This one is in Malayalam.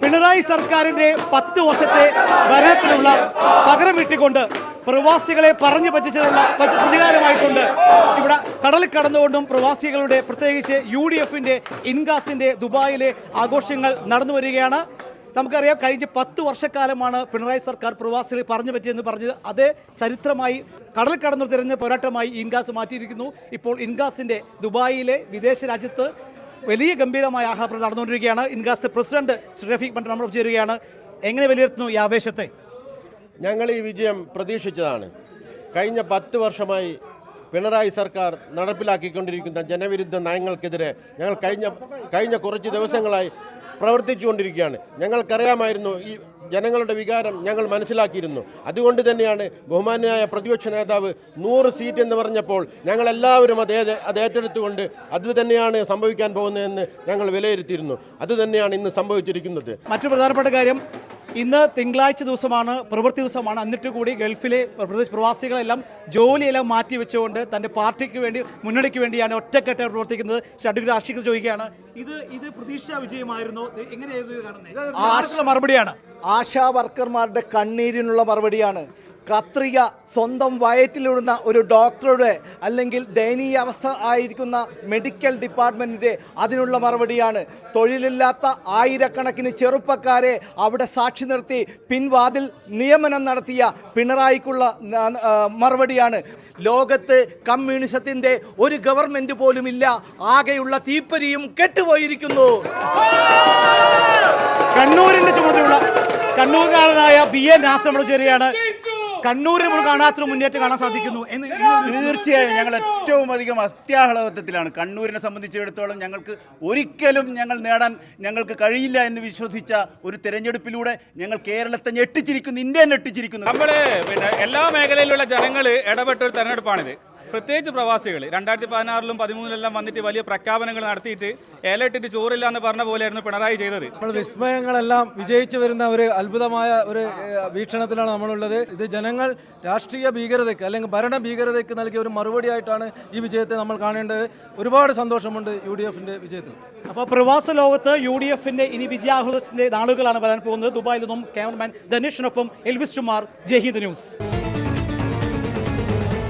പിണറായി സർക്കാരിന്റെ 10 വർഷത്തെ ഭരണത്തിനുള്ള പകരം വീട്ടിക്കൊണ്ട് പ്രവാസികളെ പറഞ്ഞു പറ്റിച്ചതിനുള്ള പ്രതികാരമായിക്കൊണ്ട് ഇവിടെ കടലിൽ കടന്നുകൊണ്ടും പ്രവാസികളുടെ പ്രത്യേകിച്ച് UDF-ന്റെ ഇൻഗാസിന്റെ ദുബായിലെ ആഘോഷങ്ങൾ നടന്നു വരികയാണ്. നമുക്കറിയാം, കഴിഞ്ഞ 10 വർഷക്കാലമാണ് പിണറായി സർക്കാർ പ്രവാസികളെ പറഞ്ഞു പറ്റിയെന്ന് പറഞ്ഞത്. അതേ ചരിത്രമായി കടൽ കടന്നു തിരഞ്ഞ പോരാട്ടമായി ഇൻഗാസ് മാറ്റിയിരിക്കുന്നു. ഇപ്പോൾ ഇൻഗാസിന്റെ ദുബായിലെ വിദേശ രാജ്യത്ത് വലിയ ഗംഭീരമായ ആഹ്ലാദം നടന്നുകൊണ്ടിരിക്കുകയാണ്. ഇൻഗാസിന്റെ പ്രസിഡന്റ് ശ്രീ റഫീഖ് പണ്ട് നമ്മൾ ചേരുകയാണ്. എങ്ങനെ വിലയിരുത്തുന്നു ഈ ആവേശത്തെ? ഞങ്ങൾ ഈ വിജയം പ്രതീക്ഷിച്ചതാണ്. കഴിഞ്ഞ 10 വർഷമായി പിണറായി സർക്കാർ നടപ്പിലാക്കിക്കൊണ്ടിരിക്കുന്ന ജനവിരുദ്ധ നയങ്ങൾക്കെതിരെ ഞങ്ങൾ കഴിഞ്ഞ കുറച്ച് ദിവസങ്ങളായി പ്രവർത്തിച്ചുകൊണ്ടിരിക്കുകയാണ്. ഞങ്ങൾക്കറിയാമായിരുന്നു, ഈ ജനങ്ങളുടെ വികാരം ഞങ്ങൾ മനസ്സിലാക്കിയിരുന്നു. അതുകൊണ്ട് തന്നെയാണ് ബഹുമാന്യനായ പ്രതിപക്ഷ നേതാവ് 100 സീറ്റ് എന്ന് പറഞ്ഞപ്പോൾ ഞങ്ങളെല്ലാവരും അത് ഏറ്റെടുത്തുകൊണ്ട് അത് തന്നെയാണ് സംഭവിക്കാൻ പോകുന്നതെന്ന് ഞങ്ങൾ വിലയിരുത്തിയിരുന്നു. അത് തന്നെയാണ് ഇന്ന് സംഭവിച്ചിരിക്കുന്നത്. മറ്റു പ്രധാനപ്പെട്ട കാര്യം, ഇന്ന് തിങ്കളാഴ്ച ദിവസമാണ്, പ്രവൃത്തി ദിവസമാണ്. എന്നിട്ട് കൂടി ഗൾഫിലെ പ്രവാസികളെല്ലാം ജോലിയെല്ലാം മാറ്റിവെച്ചുകൊണ്ട് തൻ്റെ പാർട്ടിക്ക് വേണ്ടി, മുന്നണിക്ക് വേണ്ടിയാണ് ഒറ്റക്കെട്ടായി പ്രവർത്തിക്കുന്നത്. ഷഡ്യൂൾ രാഷ്ട്രീയം ചോദിക്കുകയാണ്, ഇത് പ്രതീക്ഷാ വിജയമായിരുന്നു, എങ്ങനെയായിരുന്നു കാണുന്നത്? മറുപടിയാണ് ആശാ വർക്കർമാരുടെ കണ്ണീരിനുള്ള മറുപടിയാണ്. കത്രിക സ്വന്തം വയറ്റിലിടുന്ന ഒരു ഡോക്ടറുടെ അല്ലെങ്കിൽ ദയനീയ അവസ്ഥ ആയിരിക്കുന്ന മെഡിക്കൽ ഡിപ്പാർട്ട്മെൻറ്റിൻ്റെ അതിനുള്ള മറുപടിയാണ്. തൊഴിലില്ലാത്ത ആയിരക്കണക്കിന് ചെറുപ്പക്കാരെ അവിടെ സാക്ഷി നിർത്തി പിൻവാതിൽ നിയമനം നടത്തിയ പിണറായിക്കുള്ള മറുപടിയാണ്. ലോകത്ത് കമ്മ്യൂണിസത്തിൻ്റെ ഒരു ഗവൺമെൻറ് പോലും ഇല്ല, ആകെയുള്ള തീപ്പൊരിയും കെട്ടുപോയിരിക്കുന്നു. കണ്ണൂരിന്റെ ചുമതലയുള്ള കണ്ണൂർകാരനായ BA നാസർ നമ്മൾ ചേരുകയാണ്. കണ്ണൂരിൽ നമ്മൾ കാണാത്തൊരു മുന്നേറ്റം കാണാൻ സാധിക്കുന്നു എന്ന്. തീർച്ചയായും ഞങ്ങൾ ഏറ്റവും അധികം അത്യാഹ്ലാദത്തിലാണ്. കണ്ണൂരിനെ സംബന്ധിച്ചിടത്തോളം ഒരിക്കലും ഞങ്ങൾക്ക് കഴിയില്ല എന്ന് വിശ്വസിച്ച ഒരു തെരഞ്ഞെടുപ്പിലൂടെ ഞങ്ങൾ കേരളത്തെ ഞെട്ടിച്ചിരിക്കുന്നു, ഇന്ത്യ ഞെട്ടിച്ചിരിക്കുന്നു. നമ്മുടെ എല്ലാ മേഖലയിലുള്ള ജനങ്ങൾ ഇടപെട്ട ഒരു തെരഞ്ഞെടുപ്പാണിത്. പ്രത്യേകിച്ച് പ്രവാസികൾ 2016-ലും 2013-ലും വന്നിട്ട് വലിയ പ്രഖ്യാപനങ്ങൾ നടത്തിയിട്ട് ഏലയിട്ടിട്ട് ചോറില്ല എന്ന് പറഞ്ഞ പോലെയായിരുന്നു പിണറായി ചെയ്തത്. നമ്മൾ വിസ്മയങ്ങളെല്ലാം വിജയിച്ചു വരുന്ന ഒരു അത്ഭുതമായ ഒരു വീക്ഷണത്തിലാണ് നമ്മളുള്ളത്. ഇത് ജനങ്ങൾ രാഷ്ട്രീയ ഭീകരതയ്ക്ക് അല്ലെങ്കിൽ ഭരണ ഭീകരതയ്ക്ക് നൽകിയ ഒരു മറുപടിയായിട്ടാണ് ഈ വിജയത്തെ നമ്മൾ കാണേണ്ടത്. ഒരുപാട് സന്തോഷമുണ്ട് UDF-ന്റെ വിജയത്തിൽ. അപ്പോൾ പ്രവാസ ലോകത്ത് UDF-ന്റെ ഇനി വിജയാഘോഷത്തിന്റെ നാളുകളാണ് വരാൻ പോകുന്നത്. ദുബായിൽ നിന്നും ക്യാമറമാൻ ധനേഷിനൊപ്പം എൽവിസ് കുമാർ, ജയ് ഹിന്ദ് ന്യൂസ്.